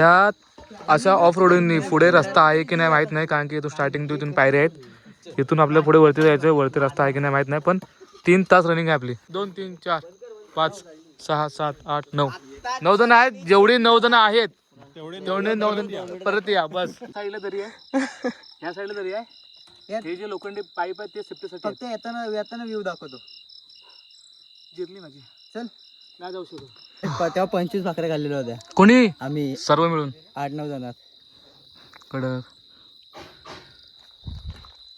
ह्या अशा ऑफ रोडनी पुढे रस्ता आहे की नाही माहीत नाही, कारण की इथून स्टार्टिंग टू इथून पायऱ्या आहेत. इथून आपल्या पुढे वरती जायचं, वरती रस्ता आहे की नाही माहीत नाही, पण 3 तास रनिंग आहे आपली. 2 3 4 5 6 7 8 9 9 जण आहेत. जेवढी 9 जण आहेत तेवढे 9 जण परत या बस. साईडला तरी आहे, ह्या साईडला तरी आहे. हे जे लोखंडी पाईप आहेत ते सेफ्टीसाठी फक्त येताना व्ह्यू दाखवतो. जिरली माझी. चल नाही जाऊ शकतो. तेव्हा 25 भाकऱ्या घाललेल्या होत्या कोणी आम्ही सर्व मिळून 8-9 जणात. कडक.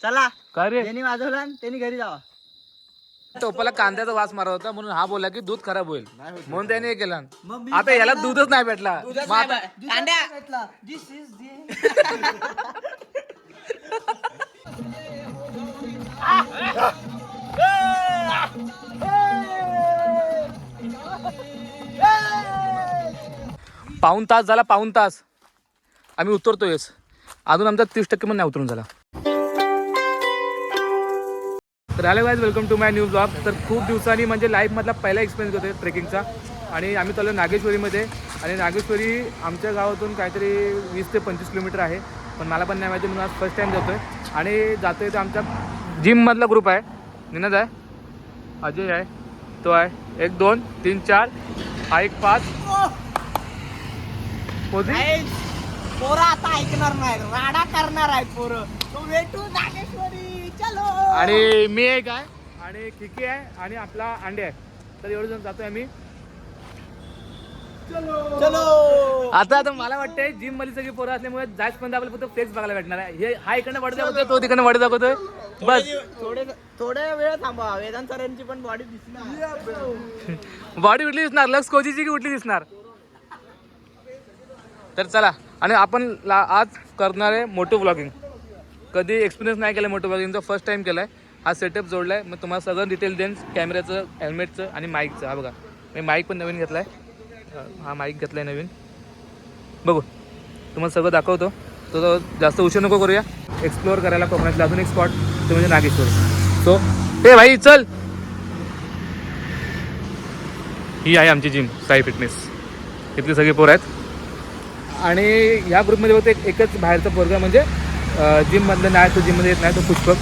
चला काय रे, त्यांनी वाजवला आणि त्यांनी घरी जावा. टोपाला कांद्याचा वास मारत होता म्हणून हा बोला की दूध खराब होईल म्हणून त्याने हे केलं. आता याला दूधच नाही भेटला. पाऊण तास झाला, पाऊण तास आम्ही उतरतोयच. अजून आमचा 30% पण नाही उतरून झाला. तर hello guys, welcome to my new blog. तर खूप दिवसांनी म्हणजे लाईफमधला पहिला एक्सपिरियन्स होते ट्रेकिंगचा. आणि आम्ही चाललो नागेश्वरीमध्ये. आणि नागेश्वरी आमच्या गावातून काहीतरी 20 ते 25 किलोमीटर आहे, पण मला पण नाही माहिती म्हणून आज फर्स्ट टाईम जातो आहे. आणि जातो आहे तर आमच्या जिममधला ग्रुप आहे. निनाद आहे, अजय आहे, तो आहे 1 2 3 4 हा 1 5. पोरं आता ऐकणार नाही, राडा करणार आहे पोरं. तो भेटू नागेश्वरी चलो. आणि मी एक आहे, आणि खिकी आहे, आणि आपला अंडे आहे. तर एवढं जण जातोय आम्ही. चलो. आता मला वाटतंय जिम मध्ये सगळी पोरं असल्यामुळे जायच पण आपल्याला फक्त फ्लेक्स बघायला भेटणार आहे. हे हा इकडनं वडे दाखवतोय, तो तिकडनं वडे दाखवतोय. बस थोडे वेळ थांबा, वेदांत सरांची पण बॉडी दिसणार. बॉडी उठली दिसणार, लक्स कोजीची की उठली दिसणार. तर चला. आणि आपण आज करणार आहे मोटो ब्लॉगिंग. कधी एक्सपिरियन्स नाही केलं मोटो ब्लॉगिंगचा, फर्स्ट टाइम केला आहे. हा सेटअप जोडला आहे. मग तुम्हाला सगळं डिटेल देईन, कॅमेऱ्याचं, हेल्मेटचं आणि माईकचं. हा बघा, मी माईक पण नवीन घेतला आहे. हा माईक घेतला आहे नवीन. बघू तुम्हाला सगळं दाखवतो. तो जास्त उशीर नको करूया. एक्सप्लोअर करायला कोकणातलं अजून एक स्पॉट ते म्हणजे नागेश्वर. सो ए भाई चल. ही आहे आमची जिम, साई फिटनेस. इथली सगळी पोरं आहेत. आणि ह्या ग्रुपमध्ये फक्त एकच बाहेरचा पोरगा म्हणजे जिममधलं नाही, तो जिममध्ये येत नाही, तो पुष्पक.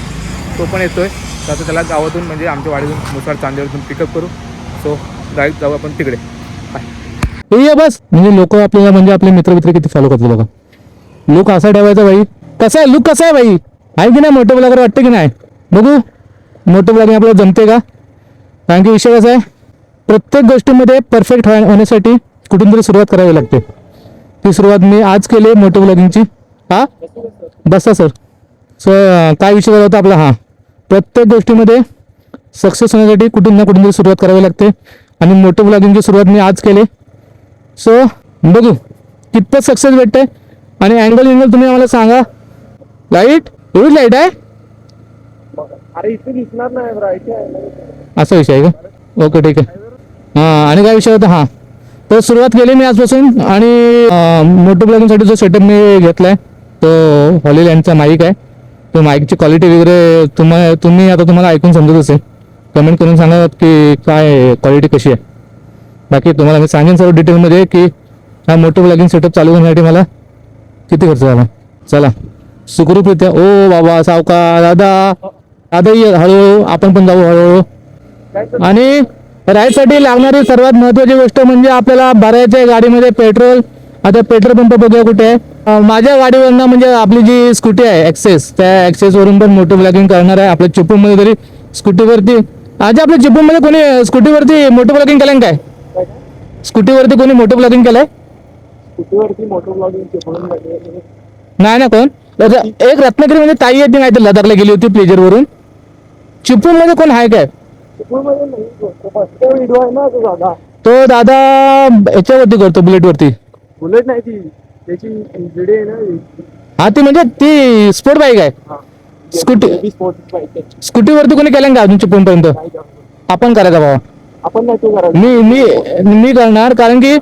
तो पण येतोय. तर आता त्याला गावातून म्हणजे आमच्या वाडीतून मुसार चांदेवरून पिकअप करू. सो डायरेक्ट जाऊ आपण तिकडे. बाय. बस म्हणजे लोक आपल्याला म्हणजे आपले मित्र किती फॉलो करतील बघा. लुक असा ठेवायचा भाई. कसा आहे लुक, कसा आहे भाई, आहे की नाही? मोठं ब्लॉगर वाटतं की नाही? बघू मोठं ब्लॉगिंग आपल्याला जमते का? कारण की विषय कसा आहे, प्रत्येक गोष्टीमध्ये परफेक्ट होण्यासाठी कुठून तरी सुरुवात करावी लागते. ती सुरुवात मी आज केली मोटो ब्लॉगिंगची. हा बसा सर. सो काय विषय होता आपला? हा, प्रत्येक गोष्टीमध्ये सक्सेस होण्यासाठी कुठून ना कुठून तरी सुरुवात करावी लागते. आणि मोटो ब्लॉगिंगची सुरुवात मी आज केली. सो बघू कितपत सक्सेस भेटते. आणि अँगल तुम्ही आम्हाला सांगा. लाईट एवढी लाईट आहे? अरे इथे दिसणार नाही. असा विषय आहे का? ओके ठीक आहे. हां, आणि काय विषय होता? हां, तर सुरुवात केली मी आजपासून. आणि मोटो ब्लॉगिंगसाठी जो सेटअप मी घेतला आहे तो हॉलीलँडचा माईक आहे. तो माईकची क्वालिटी वगैरे तुम्ही आता तुम्हाला ऐकून समजत असेल. कमेंट करून सांगा की काय क्वालिटी कशी आहे. बाकी तुम्हाला मी सांगेन सर्व डिटेलमध्ये की हा मोटो ब्लॉगिंग सेटअप चालू करण्यासाठी मला किती खर्च झाला. चला सुखरूपरित्या. ओ बाबा सावकार, दादा ये हळूहळू, आपण पण जाऊ हळूहळू. आणि राईडसाठी लागणारी सर्वात महत्त्वाची गोष्ट म्हणजे आपल्याला भरायच्या गाडीमध्ये पेट्रोल. आता पेट्रोल पंप बघूया कुठे आहे. माझ्या गाडीवरनं म्हणजे आपली जी स्कूटी आहे ॲक्सेस, त्या ॲक्सेसवरून पण मोटो ब्लॉगिंग करणार आहे. आपल्या चिपळूणमध्ये तरी स्कूटीवरती, आज आपल्या चिपळूणमध्ये कोणी स्कूटीवरती मोटो ब्लॉगिंग केलं काय? स्कूटीवरती कोणी मोटो ब्लॉगिंग केलंय? स्कूटीवरती मोटो ब्लॉगिंग नाही ना कोण. एक रत्नागिरीमध्ये ताई येते, नाही तर लदाखला गेली होती प्लेजरवरून. चिपळूणमध्ये कोण आहे काय? तो दादा याच्यावरती करतो, बुलेटवरती. बुलेट नाही ती, त्याची इंजिडी आहे ना. हा, ती म्हणजे ती स्पोर्ट बाईक आहे. स्कूटीवरती कोणी केलं का अजून चिपळूणपर्यंत? आपण करायचा बाबा. आपण नाही मी करणार. कारण की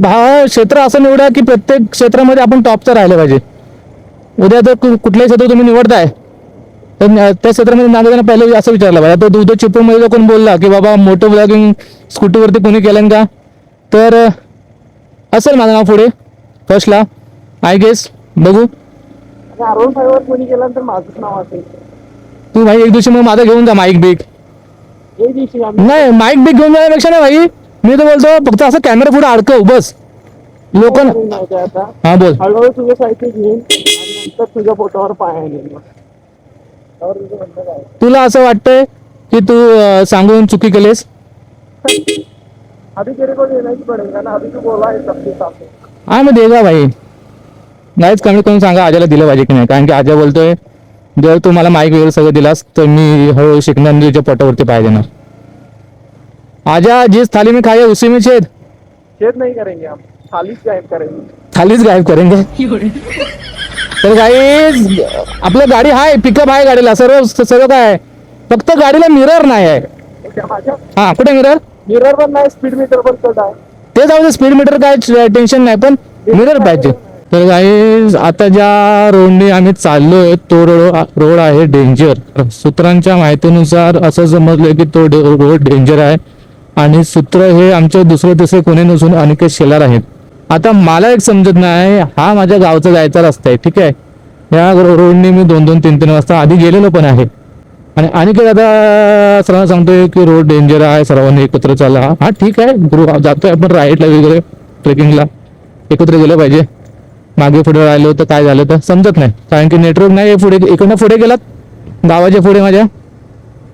हा क्षेत्र असं निवडा की प्रत्येक क्षेत्रामध्ये आपण टॉपचं राहिलं पाहिजे. उद्या जर कुठल्याही क्षेत्र तुम्ही निवडताय तर त्या क्षेत्रामध्ये नागरिकांना पहिले असं विचारलं पाहिजे. तो उद्या चिपळूणमध्ये जर कोण बोलला की बाबा मोटो ब्लॉगिंग स्कूटीवरती कोणी केलं का, तर असेल माझं नाव पुढे. फर्स्टला आय गेस. बघू R15 वर कोणी गेल्यानंतर माझंच नाव असेल. तू भाई एक दिवशी मग माझा घेऊन जा माईक बिक. एक दिवशी आम्ही नाही माईक बिक घेऊन जाण्यापेक्षा ना भाई मी तर बोलतो फक्त असं कॅमेरा पुढे अडकव बस लोक. नव्हते आता. हा बोल. हळूहळू तुझं साहित्य घेईन आणि नंतर तुझ्या पोटावर पाय आणीन मग. त्यावर तुझं म्हणणं काय? तुला असं वाटतंय की तू सांगून चुकी केलीस. अभी तेरे को देना ही पड़ेगा ना. अभी तू बोला है सबके सामने. हा मग देगा भाई. नाहीच कमी करून सांगा आजाला दिलं पाहिजे की नाही. कारण की आजा बोलतोय जर तू मला माईक वगैरे सगळं दिलास तर मी हळूहळू शिकणार आणि तुझ्या पोटावरती पाय देणार. आजा जिस थाली में खाए उसी में छेद. छेद नहीं करेंगे हम. थालीच गायब करेंगे. थालीच गायब करेंगे. तर काही आपलं गाडी आहे पिकअप आहे गाडीला सर्व सर्व काय आहे फक्त गाडीला मिरर नाही आहे. माझ्या हा कुठे मिरर. मिरर पण नाही स्पीड मीटर पण कट आहे. ते जाऊ दे स्पीड मीटर काय टेन्शन नाही पण मिरर पाहिजे. तर काही आता ज्या रोडने आम्ही चाललोय तो रोड आहे डेंजर. सूत्रांच्या माहितीनुसार असं समजलं की तो रोड डेंजर आहे आणि सूत्र हे आमचे दुसरे तिसरे कोणी नसून अनिकेत शेलार आहेत. आता मला एक समजत नाही हा माझ्या गावचा जायचा रस्ता आहे ठीक आहे. या रोडने मी 2-2, 3-3 वाजता आधी गेलेलो पण आहे आणि अनिकेत आता सर्वांना सांगतोय की रोड डेंजर आहे सर्वांनी एकत्र चाला. हा ठीक आहे गुरु जातोय आपण राईडला वगैरे ट्रेकिंगला एकत्र गेलं पाहिजे. मागे पुढे राहिलो तर काय झालं तर समजत नाही कारण की नेटवर्क नाही. पुढे इकडनं पुढे गेलात गावाच्या पुढे माझ्या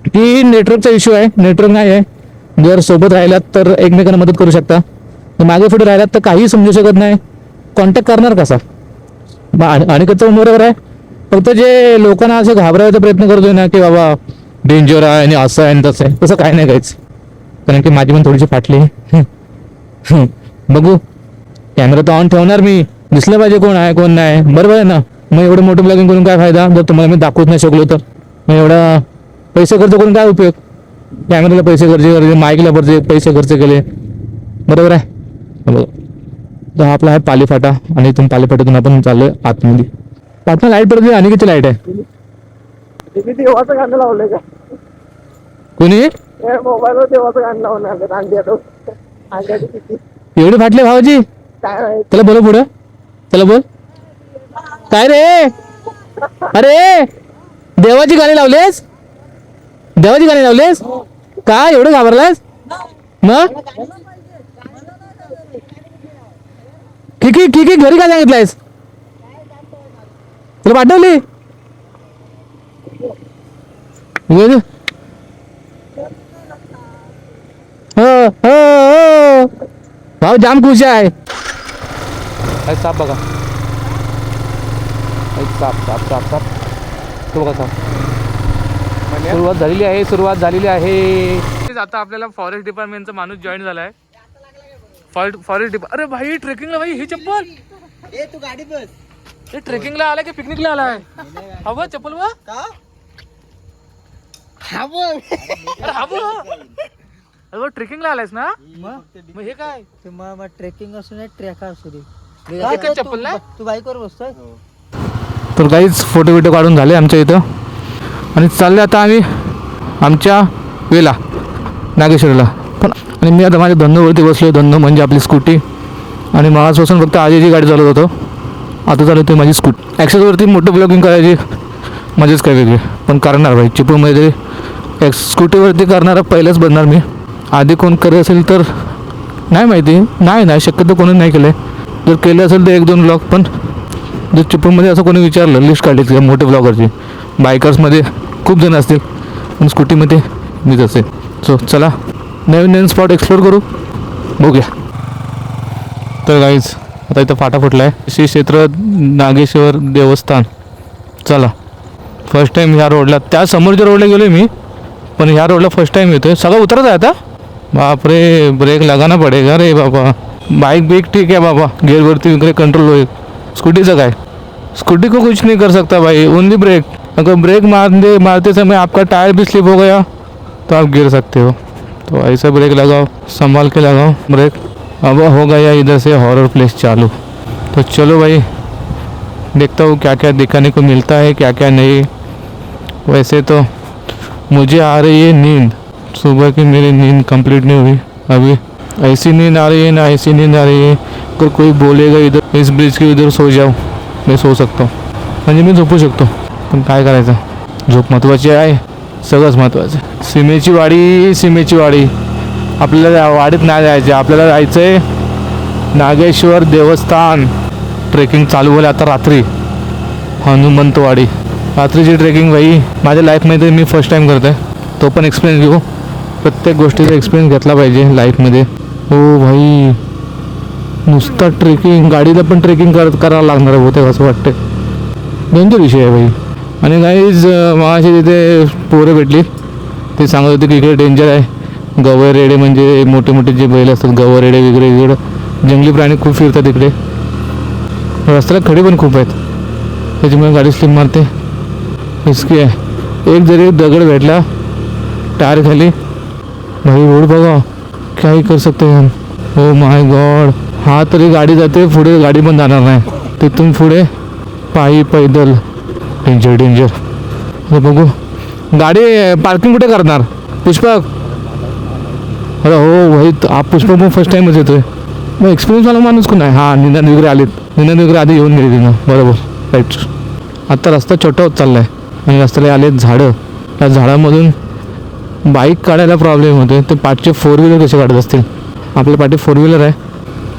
की नेटवर्कचा इश्यू आहे. नेटवर्क नाही आहे. जर सोबत राहिलात तर एकमेकांना मदत करू शकता. मागे पुढे राहिलात तर काही समजू शकत नाही. कॉन्टॅक्ट करणार कसा. आणि कसं बरोबर आहे फक्त जे लोकांना असं घाबरायचा प्रयत्न करतोय ना की बाबा डेंजर आहे आणि असं आहे आणि तसं आहे तसं काय नाही काहीच. कारण की माझी पण थोडीशी फाटली. बघू कॅमेरा तर ऑन ठेवणार मी दिसलं पाहिजे कोण आहे कोण नाही बरोबर आहे ना. मग एवढं मोठं ब्लॉगिंग करून काय फायदा जर तुम्हाला मी दाखवत नाही शकलो तर. मग एवढा पैसे खर्च करून काय उपयोग. कॅमेऱ्याला पैसे खर्च माईकला पैसे खर्च केले बरोबर आहे. बघ तर आपला आहे पालीफाटा आणि इथून पालीफाट्यातून आपण चाललोय आतमध्ये. पाटणा लाईट पडते आणि किती लाईट आहे. तुम्ही देवाचं गाणं लावलंय का. कोणी मोबाईलवर देवाचं गाणं लावणार अंड्याचं किती एवढे फाटले भावाजी. काय आहे. चला बोला पुढं चला बोल. काय रे अरे देवाची गाणी लावलेस. देवाची गाणी लावलेस का एवढं घाबरलास मग. की घरी काय सांगितलंयस तुला पाठवली. हो भाऊ जाम खुश आहे. साप बघा साप तो बघा साप. सुरुवात झालेली आहे. आता आपल्याला फॉरेस्ट डिपार्टमेंटचा माणूस जॉईन झालाय. Forest department. अरे भाई ट्रेकिंगला भाई ही चप्पल. तू गाडी बस. हे ट्रेकिंगला आलाय की पिकनिकला आलाय. हवं चप्पल वा का अरे ट्रेकिंगला आलायस ना. मग हे काय मग ट्रेकिंग असू नये ट्रेक असू दे. एकच चप्पल ना. तू बाईकवर बसतोय. तर काहीच फोटो बिटो काढून झाले आमच्या इथं आणि चालले आता आम्ही आमच्या वेला नागेश्वरला पण. आणि मी आता माझ्या धंदोवरती बसलो. धंदो म्हणजे आपली स्कूटी आणि मागासपासून फक्त आजीची गाडी चालवत होतो. आता चालू होती माझी स्कूटी. ॲक्सेसवरती मोठं ब्लॉगिंग करायची मजाच काय वेगळी पण करणार भाई. चिपळूणमध्ये स्कूटीवरती करणारा पहिलंच बनणार मी. आधी कोण करत असेल तर नाही माहिती. नाही शक्यतो कोणी नाही केलं आहे. जर केलं असेल तर 1-2 ब्लॉग पण जर चिपळूणमध्ये असं कोणी विचारलं लिस्ट काढली की मोठे ब्लॉगरची बायकर्समध्ये खूप जण असतील पण स्कूटीमध्ये मीच असेल. सो चला नवीन स्पॉट एक्सप्लोर करू बघूया. तर गाईज आता इथं फाटा फुटला आहे. श्री क्षेत्र नागेश्वर देवस्थान. चला फर्स्ट टाईम ह्या रोडला त्या समोरच्या रोडला गेलो मी पण ह्या रोडला फर्स्ट टाईम येतोय. सगळं उतरत आहे आता. बापरे ब्रेक लगाना पडेगा रे बाबा. बाइक ब्रेक ठीक है बाबा गियरवरती वगैरे कंट्रोल होईल. स्कूटीचं काय. स्कूटी को कुछ नहीं कर सकता भाई ओनली ब्रेक. अगर ब्रेक मारते समय आपका टायर भी स्लिप हो गया तो आप गिर सकते हो. तो ऐसा ब्रेक लगाओ संभाल के लगाओ ब्रेक. अब हो गया इधर से हॉरर प्लेस चालू. तो चलो भाई देखता हूँ क्या क्या दिखाने को मिलता है क्या क्या नहीं. वैसे तो मुझे आ रही है नींद. सुबह की मेरी नींद कंप्लीट नहीं हुई अभी. ऐसी नींद आ रही है ना ऐसी नींद आ रही है अगर कोई बोलेगा इधर इस ब्रिज के इधर सो जाओ, मैं सो सकता हूँ, म्हणजे मी झोपू शकतो. पण काय करायचं, झोप महत्त्वाची आहे, सगळंच महत्त्वाचं आहे. सीमेची वाडी आपल्याला वाडीत नाही जायचं, आपल्याला जायचं आहे नागेश्वर देवस्थान. ट्रेकिंग चालू होईल आता रात्री. हनुमंतवाडी रात्रीची ट्रेकिंग भाई माझ्या लाईफमध्ये मी फर्स्ट टाईम करतो आहे. तो पण एक्सपिरियन्स घेऊ. प्रत्येक गोष्टीचा एक्सपिरियन्स घेतला पाहिजे लाईफमध्ये. हो भाई नुसता ट्रेकिंग, गाडीला पण ट्रेकिंग करावं लागणार आहे बहुतेक असं वाटते. डेंजर विषय आहे भाई. आणि काहीच माझी तिथे पोरं भेटली, ते सांगत होते की इकडे डेंजर आहे. गवरेडे म्हणजे मोठे मोठे जे बैल असतात गवरेडे वगैरे इकडं जंगली प्राणी खूप फिरतात इकडे. रस्त्याला खडे पण खूप आहेत, त्याच्यामुळे गाडी स्लिप मारते, रिस्की आहे. एक जरी दगड भेटला टायर खाली भाई रोड बघा काही कर सकते हम. हो माय गॉड. हा तरी गाडी जाते पुढे, गाडी पण जाणार नाही तिथून पुढे. पायी पैदल डेंजर. आता बघू गाडी पार्किंग कुठे करणार पुष्पक. अरे हो भाई हा पुष्पक मग फर्स्ट टाईमच येतोय. मग एक्सपिरियन्स वाला माणूस कोण आहे. हां निंदन वगैरे आलेत, निंदन वगैरे आधी येऊन गेले तिनं. बरोबर राईट. आत्ता रस्ता छोटा होत चालला आहे आणि रस्त्याला आलेत झाडं. त्या झाडामधून बाईक काढायला प्रॉब्लेम होते. ते पाठचे 4 व्हीलर कसे काढत असतील. आपल्या पाठी 4 व्हीलर आहे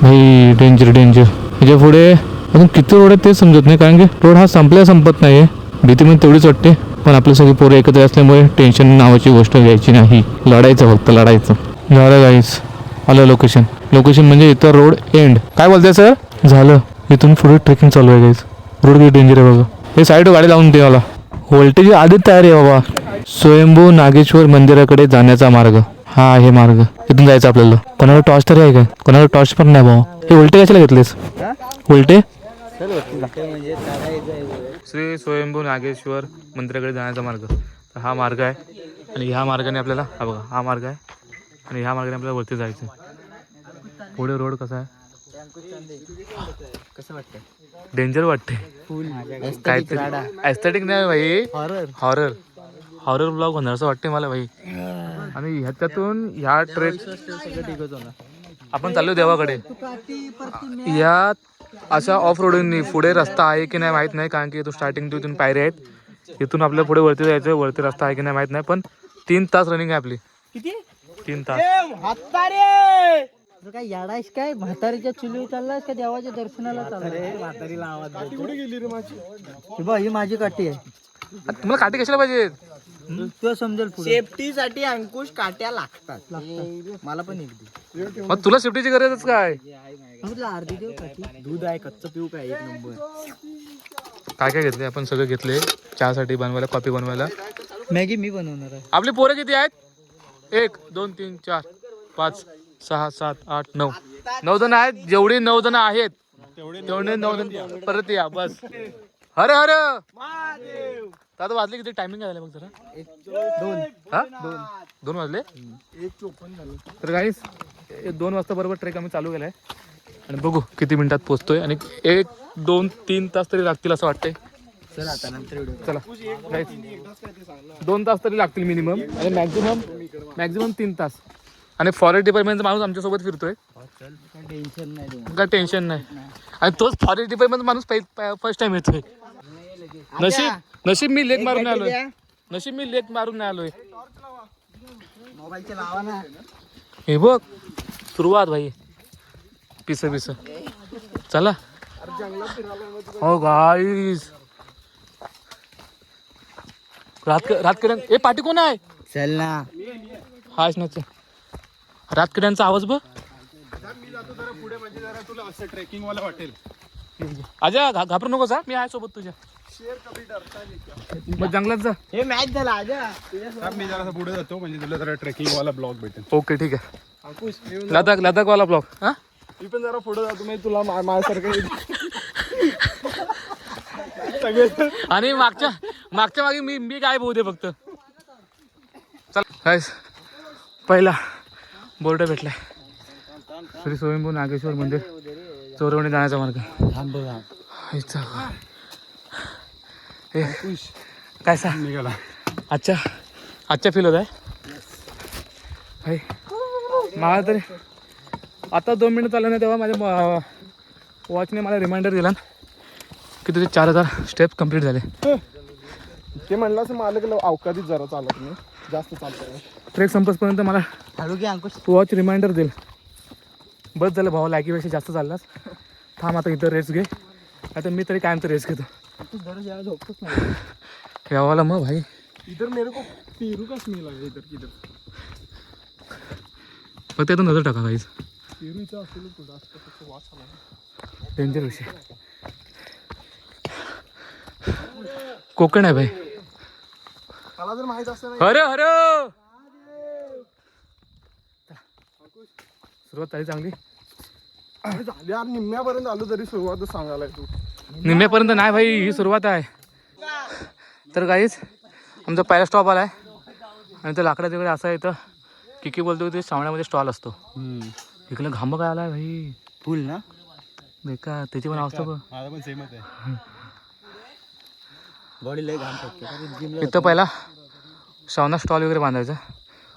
भाई. डेंजर. ह्याच्या पुढे अजून किती रोड आहेत ते समजत नाही, कारण की रोड हा संपत नाही आहे. भीती पण तेवढीच वाटते, पण आपले सगळे पोरं एकत्र असल्यामुळे टेन्शन नावाची गोष्ट घ्यायची नाही. लढायचं फक्त लढायचं. झालं गाईस आलं लोकेशन म्हणजे इथं रोड एंड. काय बोलताय सर. झालं इथून पुढे ट्रेकिंग चालू आहे गाईस. रोड किती डेंजर आहे बघा. हे साईड गाडी लावून दे मला. व्होल्टेज आधीच तयार आहे बाबा. स्वयंभू नागेश्वर मंदिराकडे जाण्याचा मार्ग हा आहे मार्ग. इथून जायचं आपल्याला. कोणाला टॉर्च तरी आहे का. कोणाला टॉर्च पण नाही बाबा. हे उलटे कशाला घेतलेस. उलटे श्री स्वयंभू नागेश्वर मंदिराकडे जाण्याचा मार्ग. तर हा मार्ग आहे आणि ह्या मार्गाने आपल्याला हा बघा हा मार्ग आहे आणि ह्या मार्गाने आपल्याला वरती जायचं. पुढे रोड कसा आहे. कसं वाटतं. डेंजर वाटते. काय एस्थेटिक नाही भाई. हॉरर ब्लॉग होणार असं वाटते मला भाई. आणि ह्याच्यातून ह्या ट्रेक आपण चाललो देवाकडे. या अशा ऑफ रोडनी पुढे रस्ता आहे की नाही माहीत नाही, कारण की इथून स्टार्टिंग इथून पायऱ्या आहेत. इथून आपल्याला पुढे वरती जायचं. वरती रस्ता आहे की नाही माहीत नाही, पण 3 तास रनिंग आहे आपली. किती 3 तास. काय याडायस काय म्हातारीच्या चुलीवर चाललास का देवाच्या दर्शनाला चाललाय. म्हातारीला आवाज कुठे गेली रे माझी. ही माझी काठी आहे. तुम्हाला काटे कशाला पाहिजे तुला समजेल. सेफ्टीसाठी अंकुश काट्या लागतात. मला पण एक दे. मग तुला सेफ्टीची गरजच काय. अर्धी देऊ काठी. दूध आहे कच्चं पिऊ काय. एक नंबर. काय काय घेतले आपण. सगळं घेतले चहासाठी बनवायला, कॉफी बनवायला. मॅगी मी बनवणार आहे. आपली पोरं किती आहेत. 1 2 3 4 5 6 7 8 9 9 जण आहेत. जेवढे 9 जण आहेत तेवढे 9 जण परत या बस. हर आता वाजले किती. टायमिंग झालं मग जरा. 2 वाजले. तर गाईस 2 वाजता बरोबर ट्रेक आम्ही चालू केलाय आणि बघू किती मिनिटात पोहोचतोय. आणि 1 2 3 तास तरी लागतील असं वाटतंय. चला गाईस 2 तास तरी लागतील मिनिमम आणि मॅक्झिमम 3 तास. आणि फॉरेस्ट डिपार्टमेंटचा माणूस आमच्यासोबत फिरतोय. काय टेन्शन नाही. आणि तोच फॉरेस्ट डिपार्टमेंटचा माणूस फर्स्ट टाइम येतोय. नशीब मी लेक मारून नाही आलोय. मोबाईलचे लावा ना. हे बघ सुरुवात भाई. पिस चला. हो गाईस रातकड्यां ए पाठी कोण आहे. चल ना. हाच ना. रातकड्यांचा आवाज बघ. ट्रेकिंग वाला वाटेल. आजा घाबरू नको जा. मी आहे सोबत तुझ्या. मग जंगलात जा. हे मॅच झाला आजा. मी जरा पुढे जातो म्हणजे तुला जरा ट्रेकिंग वाला ब्लॉग भेटेल. ओके ठीक आहे. लदाख वाला ब्लॉग. हा मी पण जरा पुढे जातो म्हणजे तुला माझ्यासारखं. आणि मागच्या मागे मी काय बोलू दे फक्त. चल गाईस पहिला बोर्ड भेटलाय. श्री स्वयंभू नागेश्वर मंदिर चोरवणे जाण्याचा मार्ग. काय सा निघाला. आजच्या फील होत आहे मला तरी. आता 2 मिनिट चाललं नाही तेव्हा माझ्या वॉचने मला रिमाइंडर दिला की तुझे 4000 स्टेप्स कंप्लीट झाले. ते म्हणलं असं मालक अवकाळीत जरा चालत नाही, जास्त चालतं. ट्रेक संपसपर्यंत मला हळू घे अंकुश. वॉच रिमाइंडर देईल. बस झालं भाऊ, लायकीपेक्षा जास्त चाललास. थांब आता इथं रेस्ट घे. आता मी तरी कायम तर रेस्ट घेतो. तू दररोज यायला झोपतोच नाही. यावाला मग भाई इधर मेरे को पेरू का स्मेल आहे इधर किधर. फक्त त्यातून नजर टाका भाईच. पेरूचा असेल तुझा असं वास आला. डेंजर विषय. कोकण आहे भाई. मला जर माहित असतं हर हर सुरुवात झाली चांगली. नाही झाली यार, निम्म्यापर्यंत आलो तरी सुरुवातच सांगायला तू. निम्म्यापर्यंत नाही भाई, ही सुरुवात आहे. तर काहीच आमचा पहिला स्टॉप आला आहे आणि तो लाकडा तिकडे असा येतं की बोलतो की ते श्रावणामध्ये स्टॉल असतो. इकडे घांब काय आला भाई, फुल ना बेकार. त्याची पण अवस्था बघ. माझा पण सेमच आहे. बॉडी लय घाम फुटते. इथं पहिला श्रावणात स्टॉल वगैरे बांधायचा.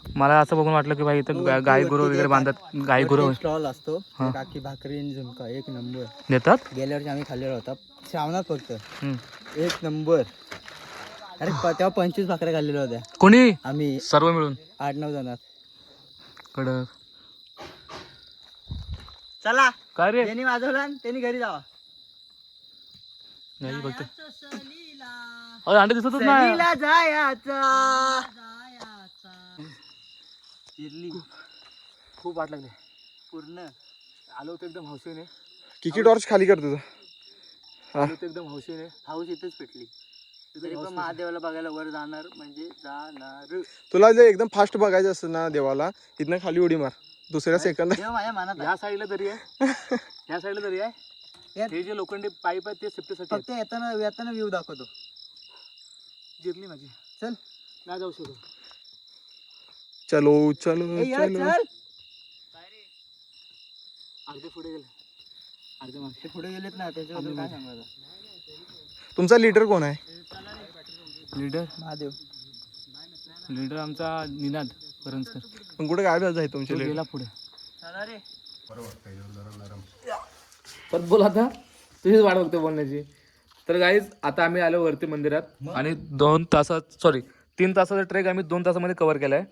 मला असं बघून वाटलं की भाई इथं गाई गुरु वगैरे बांधतात. गाई गुरु स्टॉल असतो. काकी भाकरी आणि झुणका एक नंबर देतात. गेल्या वर्षी आम्ही खाल्लेला होता श्रावणात फक्त. हम्म. एक नंबर. अरे तेव्हा 25 भाकऱ्या खाल्लेल्या होत्या कोणी आम्ही सर्व मिळून 8-9 जणात. कडक. चला काय रे त्यांनी वाजवला आणि त्यांनी घरी जावा. नाही बोलतो. अरे अंडे दिसतच नाही. सलीला जायचा. शिरली खूप वाट लागली. पूर्ण आलो होतो एकदम हौशीने. किती टॉर्च खाली कर तुझा. आलो होतो एकदम हौशीने. हाऊस इथेच पेटली. तरी पण महादेवाला बघायला वर जाणार म्हणजे जाणार. तुला जर एकदम फास्ट बघायचं असतं ना देवाला, इथनं खाली उडी मार. दुसऱ्या सेकंद देव माझ्या मनात आहे. ह्या साईडला तरी आहे. ह्या साईडला तरी आहे. यात- हे जे लोखंडी पाईप आहे ते सेफ्टीसाठी फक्त येताना व्ह्यू दाखवतो. जिरली माझी. चल नाही जाऊ शकतो. चलो चलो ए, यार, चलो. चल. अर्धे पुढे गेले, अर्धे मागे. ते पुढे गेलेत ना, त्याच्याबद्दल काय सांगायचं. तुमचा लीडर कोण आहे. लीडर महादेव. लीडर आमचा निनाद करंजकर. पण कुठे गायब आहे तुमचे तो लीडर. गेला पुढे. चला रे. परत बोल आता, तुझीच वाट बघतो बोलण्याची. तर गाईज आता आम्ही आलो वरती मंदिरात आणि 3 तासाचा ट्रेक आम्ही 2 तासामध्ये कव्हर केलाय.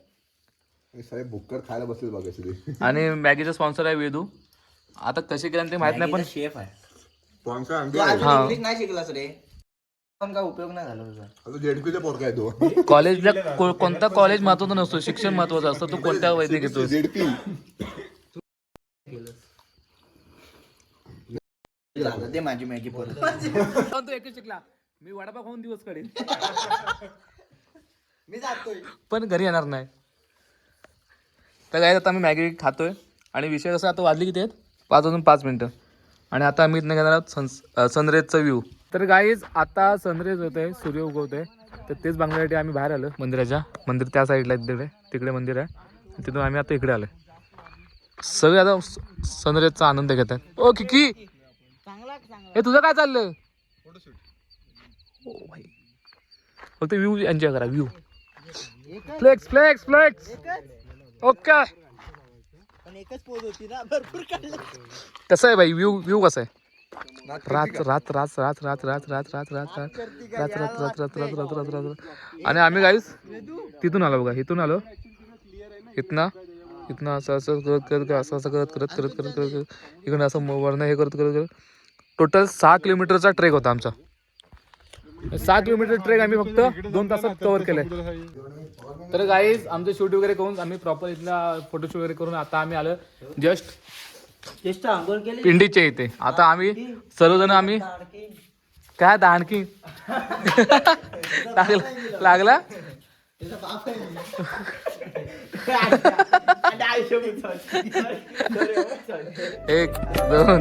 साहेब भुक्कड खायला बसले बघायचे. आणि मॅगीचा स्पॉन्सर आहे वेदू. आता कसे केलं ते माहित नाही पण शेफ आहे. हा. इंग्लिश नाही शिकलास रे, पण काय उपयोग नाही झाला तुझा. जेडपीचा पोरका आहे तो. कॉलेजला कोणता कॉलेज महत्वाचा नसतो, शिक्षण महत्वाचं असतं. तू कोणत्या वैद्य घेतोस. जेडपी ते माझी मॅगी परत. पण तू एकच शिकला. मी वडापाव खाऊन दिवस काढेन. मी जातोय पण घरी येणार नाही. तर काय आता आम्ही मॅगी खातोय आणि विषय कसा आता वाजली किती आहेत 5:05 आणि आता आम्ही इथनं घेणार आहोत सनराईजचा व्ह्यू. तर गाईज आता सनराईज होत आहे, सूर्य उगवत आहे. तर तेच बघण्यासाठी आम्ही बाहेर आलो मंदिराच्या. मंदिर त्या साईडला आहे, तिकडे मंदिर आहे. तिथून आम्ही आता इकडे आलो. सगळे आता सनराईजचा आनंद घेत आहेत. ओ किकी, हे तुझं काय चाललंय. ओ भाई फक्त व्ह्यू एन्जॉय करा. View flex flex flex. Okay. पण एकच पोज होती ना, भरपूर काढलं. कसं आहे भाई व्ह्यू कसा आहे. रात आणि आम्ही गाईस तिथून आलो बघा. इथून आलो. इथनं असं असं करत इकडनं असं वरनं हे करत टोटल 6 किलोमीटरचा ट्रेक होता आमचा. 6 किलोमीटर ट्रेक आम्ही फक्त 2 तासात कव्हर केलंय. तर गाईज आमचं शूट वगैरे करून आम्ही प्रॉपर इथला फोटोशूट वगैरे करून आता आम्ही आलो जस्ट आंघोळ केली. पिंडीच्या इथे. आता आम्ही सर्वजण आम्ही काय दाणकी लागला. 1 2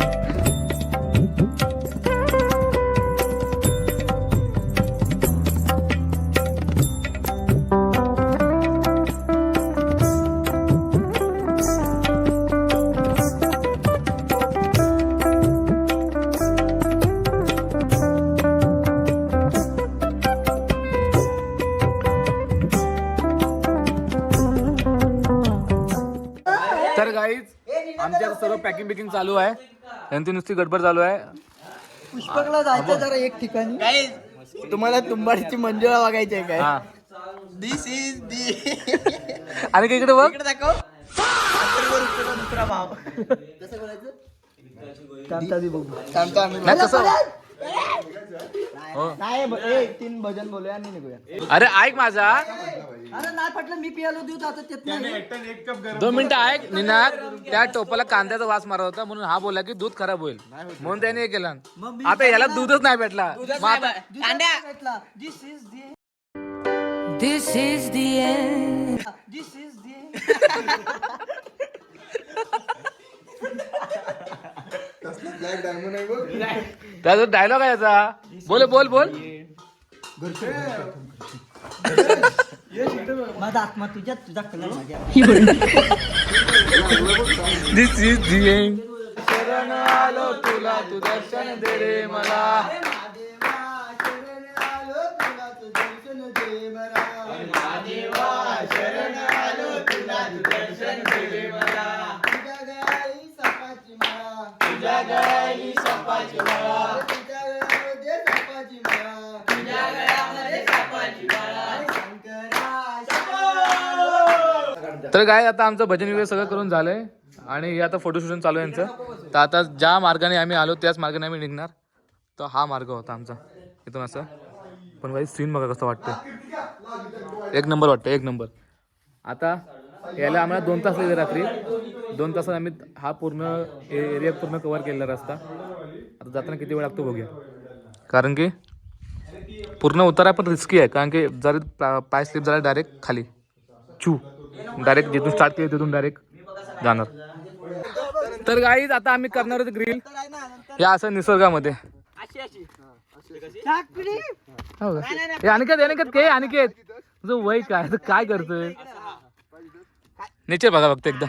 तर गाईज आमच्या सर्व पॅकिंग चालू आहे. यांची नुसती गडबड चालू आहे. पुष्पकला जायचं जरा एक ठिकाणी. तुम्हाला तुंबाडीची मंजुळा बघायची आहे काय? हा दिस इज दी. आणि काय इकडे बघ. दाखव. दुसरा भाव कसं बोलायचं? नाही तसं हो. नाही 3 भजन बोलूया आणि निघूया. अरे ऐक माझा अरे नाही पटलं मी पियालो देऊ आता त्यात नाही. 2 मिनिटं ऐक. निनाद त्या टोपाला कांद्याचा वास मारत होता म्हणून हा बोला की दूध खराब होईल म्हणून त्याने हे केलं. आता याला दूधच नाही भेटला. मग आता this is the. This is the end. This is the end. Black diamond आहे बघ. त्याचा डायलॉग आहे याचा. बोल बोल बोल. माझा आत्मा तुझा कलर माझ्या. दिस इज दी एंड. शरण आलो तुला तू दर्शन दे रे मला. तर काय आता आमचं भजन वगैरे सगळं करून झालंय आणि हे आता फोटोशूट चालू आहे यांचं. तर आता ज्या मार्गाने आम्ही आलो त्याच मार्गाने आम्ही निघणार. तर हा मार्ग होता आमचा इथून असं. पण भाई सीन बघा कसं वाटतं. एक नंबर वाटतं एक नंबर. आता यायला आम्हाला 2 तास लागले रात्री. 2 तासात आम्ही हा पूर्ण एरिया पूर्ण कव्हर केलेला रस्ता. आता जाताना किती वेळ लागतो बघूया. कारण की पूर्ण उतारा पण रिस्की आहे. कारण की जर पाय स्लिप झाला डायरेक्ट खाली डायरेक्ट जिथून स्टार्ट केली तिथून डायरेक्ट जाणार. तर गाईज आता आम्ही करणार होतो ग्रिल या असं निसर्गामध्ये. हो का? हे अनिकेत तुझं वय काय तर काय करतोय. नेचर बघा फक्त एकदा.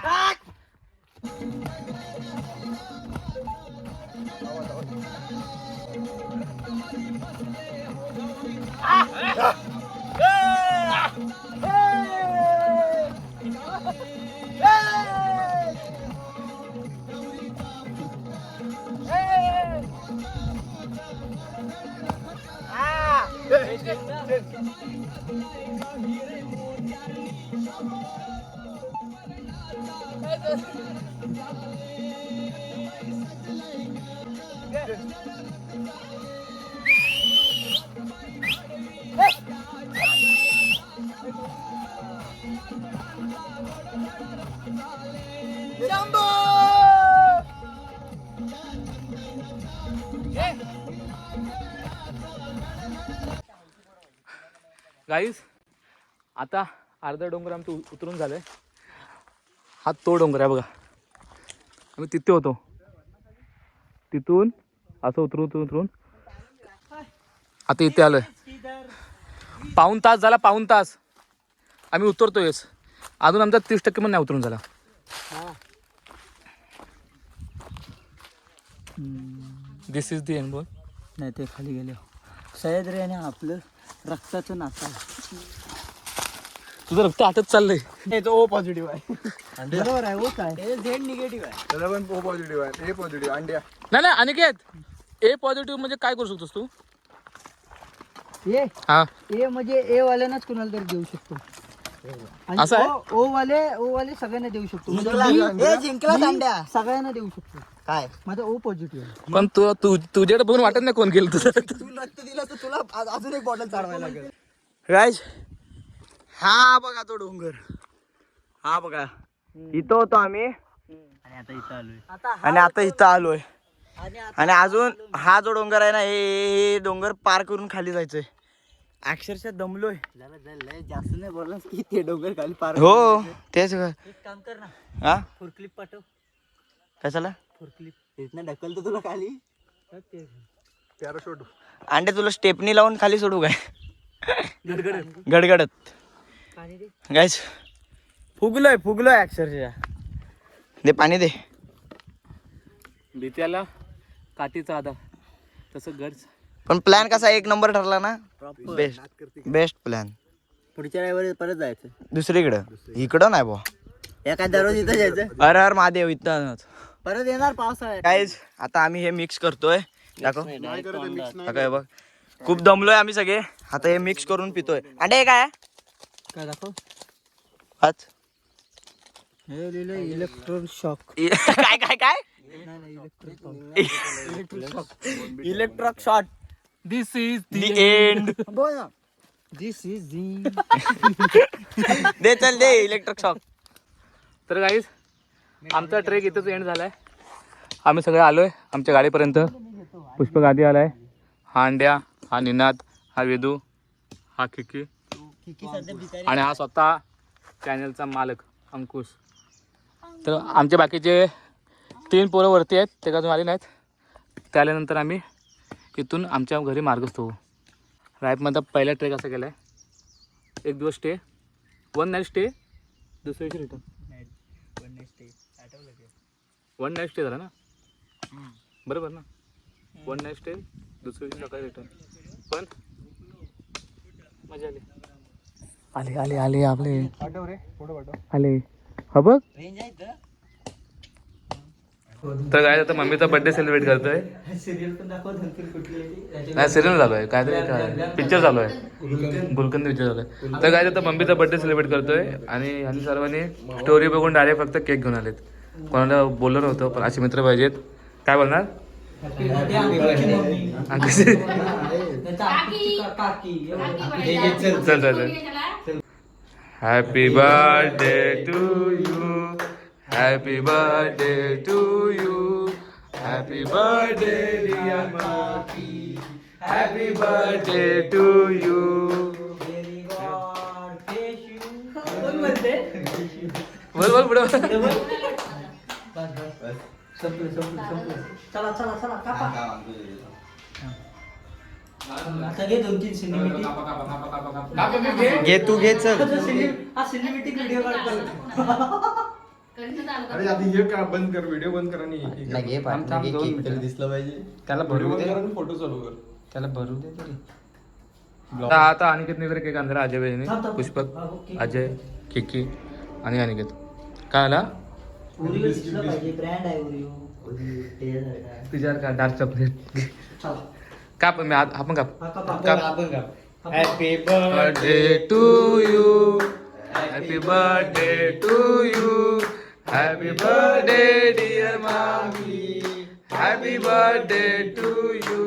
गाईस आता अर्धा डोंगर आमचं उतरून झालंय. हा तो डोंगर आहे बघा. आम्ही तिथे होतो. तिथून असं उतरून आता इथे आलोय. पाऊण तास झाला. पाऊण तास आम्ही उतरतोयच. अजून आमचा 30% पण नाही उतरून झाला. दिस इज दी एंड. बोल. नाही ते खाली गेले. सह्याद्री आणि आपलं रक्ताचं नातं. तुझं रक्त आटत चाललंय. ओ पॉझिटिव्ह आहे. बरोबर आहे. ओ काय झेड निगेटिव्ह आहे. त्याला पण ओ पॉझिटिव्ह आहे. ए पॉझिटिव्ह अंड्या. नाही अनिकेत ए पॉझिटिव्ह म्हणजे काय करू शकतोस तू. ए हा ए म्हणजे ए वाल्यांनाच कुणाला तरी देऊ शकतो. असं आहे? ओ वाले सगळ्यांना देऊ शकतो. सगळ्यांना देऊ शकतो. काय माझा ओ पॉझिटिव्ह आहे. पण तुझ्याकडे बघून वाटत नाही कोण गेलं तुझं. तू रक्त दिलं तर तुला अजून एक बॉटल चढवायला लागेल. राज हा बघा तो डोंगर. हा बघा इथं होतो आम्ही आणि आता इथं आलोय. आणि अजून हा जो डोंगर आहे ना हे डोंगर पार करून खाली जायचंय. अक्षरशः दमलोय. जास्त नाही बोलला की ते डोंगर खाली पार. हो तेच. एक काम कर ना. हा फोरक्लिप पाठव. कशाला फोरक्लिप इथनं ढकलतो तुला खाली. पॅराशूट अंडे तुला स्टेपनी लावून खाली सोडू काय. गडगडत गायस फुगलोय अक्षरशः. दे पाणी दे. भीत्याला काठीचा आधार तसं गरज. पण प्लॅन कसा एक नंबर ठरला ना. Best plan. पुढच्या रविवारी परत जायचं दुसरीकडं. इकडं नाही बुवा. एका दररोज इथं जायचं. हर हर महादेव इथं परत येणार पावसाळ्यात. गाईज आता आम्ही हे मिक्स करतोय. दाखव नाही करत मिक्स नाही. दाखव हे बघ. खूप दमलोय आम्ही सगळे. आता हे मिक्स करून पितोय. अंडे हे काय काय दाखव हात हे लिहिलं इलेक्ट्रॉन शॉक. काय काय काय electric shot. This is the end. बोल ना. This is the. दे चल दे इलेक्ट्रिक शॉक. तर गाईज आमचा ट्रेक इथंच एंड झालाय. आम्ही सगळे आलोय आमच्या गाडीपर्यंत. पुष्पक आधी आलाय, हा अंड्या, हा निनाद, हा वेदू, हा खिकी आणि हा स्वतः चॅनलचा मालक अंकुश. तर आमचे बाकीचे 3 पोरं वरती आहेत, ते अजून आले नाहीत. ते आल्यानंतर आम्ही इथून आमच्या घरी मार्गस्थ होऊ. रायपमधला पहिला ट्रेक असा केला आहे, 1 दिवस स्टे, 1 नाईट स्टे, दुसऱ्या दिवशी रिटर्न. 1 नाईट स्टे झाला ना, बरोबर ना. 1 नाईट स्टे, दुसऱ्या दिवशी सकाळी रिटर्न. पण मजा आली. आले आले आले आपले पाठव रे फोटो पाठव. आले. हा बघ. तर काय आता मम्मीचा बर्थडे सेलिब्रेट करतोय. नाही सिरियल चालू आहे, काहीतरी पिक्चर चालू आहे, गुलकंद पिक्चर चालू आहे. तर काय आता मम्मीचा बर्थडे सेलिब्रेट करतोय आणि यांनी सर्वांनी स्टोरी बघून डायरेक्ट फक्त केक घेऊन आलेत. कोणाला बोललो नव्हतं, पण असे मित्र पाहिजेत. काय बोलणार? चल चल चल. Happy birthday to you, happy birthday to you, happy birthday dear mummy, happy birthday to you. बोल बोल पुढे. चला चला चला कापा. आता घे 2-3 सिनेमॅटिक. घे तू घे चल. हा सिनेमॅटिक व्हिडिओ काढतो. अरे आधी हे का बंद कर, व्हिडिओ बंद कर आणि दिसलं पाहिजे. त्याला व्हिडिओ बंद कर आणि फोटो चालू कर. त्याला भरू दे तरी. आता अनिकेत वगैरे केक आणला, अजय बहिणी, पुष्पक, अजय, किकी आणि अनिकेत. काय आला? ओरिओ दिसलं पाहिजे, ब्रँड आहे ओरिओ. तुझ्यावर का डार्क चॉकलेट. काप मी आपण काप. Happy birthday to you, happy birthday to you, happy birthday dear mummy, happy birthday to you.